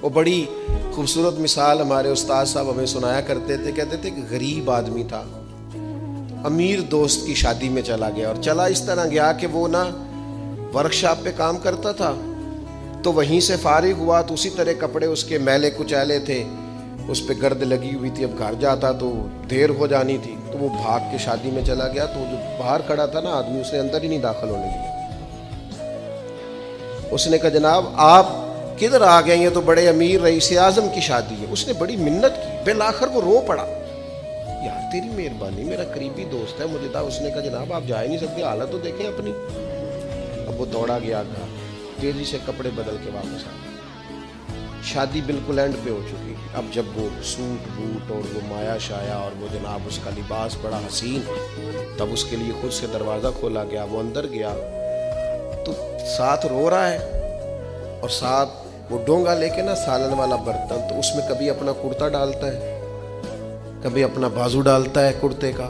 وہ بڑی خوبصورت مثال ہمارے استاد صاحب ہمیں سنایا کرتے تھے. کہتے تھے کہ غریب آدمی تھا, امیر دوست کی شادی میں چلا گیا, اور چلا اس طرح گیا کہ وہ نا ورک شاپ پہ کام کرتا تھا, تو وہیں سے فارغ ہوا تو اسی طرح کپڑے اس کے میلے کچیلے تھے, اس پہ گرد لگی ہوئی تھی. اب گھر جاتا تو دیر ہو جانی تھی, تو وہ بھاگ کے شادی میں چلا گیا. تو جو باہر کھڑا تھا نا آدمی, اس نے اندر ہی نہیں داخل ہونے دیا. اس نے کہا جناب آپ کدھر آ گئے, یہ تو بڑے امیر رئیس اعظم کی شادی ہے. اس نے بڑی منت کی, بالآخر وہ رو پڑا, یار تیری مہربانی, میرا قریبی دوست ہے, مجھے تھا. اس نے کہا جناب آپ جا ہی نہیں سکتے, حالت تو دیکھیں اپنی. اب وہ دوڑا گیا گھر, تیزی سے کپڑے بدل کے واپس آ گیا. شادی بالکل اینڈ پہ ہو چکی تھی. اب جب وہ سوٹ بوٹ اور وہ مایا شایا اور وہ جناب اس کا لباس بڑا حسین, تب اس کے لیے خود سے دروازہ کھولا گیا. وہ اندر گیا تو ساتھ رو رہا ہے, اور ساتھ وہ ڈونگا لے کے نا سالن والا برتن, تو اس میں کبھی اپنا کرتا ڈالتا ہے, کبھی اپنا بازو ڈالتا ہے کرتے کا.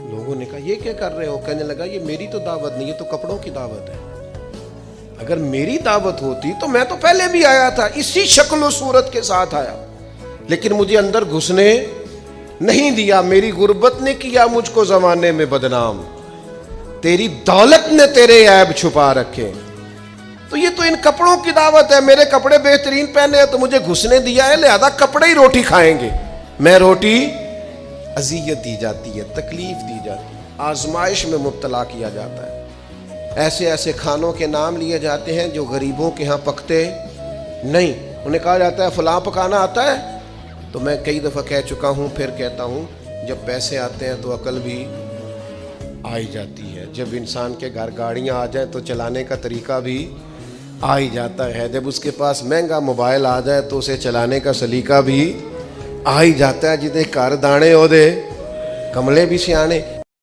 لوگوں نے کہا یہ کیا کر رہے ہو؟ کہنے لگا یہ میری تو دعوت نہیں, یہ تو کپڑوں کی دعوت ہے. اگر میری دعوت ہوتی تو میں تو پہلے بھی آیا تھا, اسی شکل و صورت کے ساتھ آیا, لیکن مجھے اندر گھسنے نہیں دیا. میری غربت نے کیا مجھ کو زمانے میں بدنام, تیری دولت نے تیرے عیب چھپا رکھے. تو یہ تو ان کپڑوں کی دعوت ہے, میرے کپڑے بہترین پہنے ہیں تو مجھے گھسنے دیا ہے, لہذا کپڑے ہی روٹی کھائیں گے. میں روٹی اذیت دی جاتی ہے, تکلیف دی جاتی ہے, آزمائش میں مبتلا کیا جاتا ہے. ایسے ایسے کھانوں کے نام لیے جاتے ہیں جو غریبوں کے ہاں پکتے نہیں. انہیں کہا جاتا ہے فلاں پکانا آتا ہے, تو میں کئی دفعہ کہہ چکا ہوں, پھر کہتا ہوں, جب پیسے آتے ہیں تو عقل بھی آئی جاتی ہے. جب انسان کے گھر گاڑیاں آ جائیں تو چلانے کا طریقہ بھی آ ہی جاتا ہے. جب اس کے پاس مہنگا موبائل آ جائے تو اسے چلانے کا سلیقہ بھی آ ہی جاتا ہے. جتنے کار دانے ہو دے کملے بھی سیانے.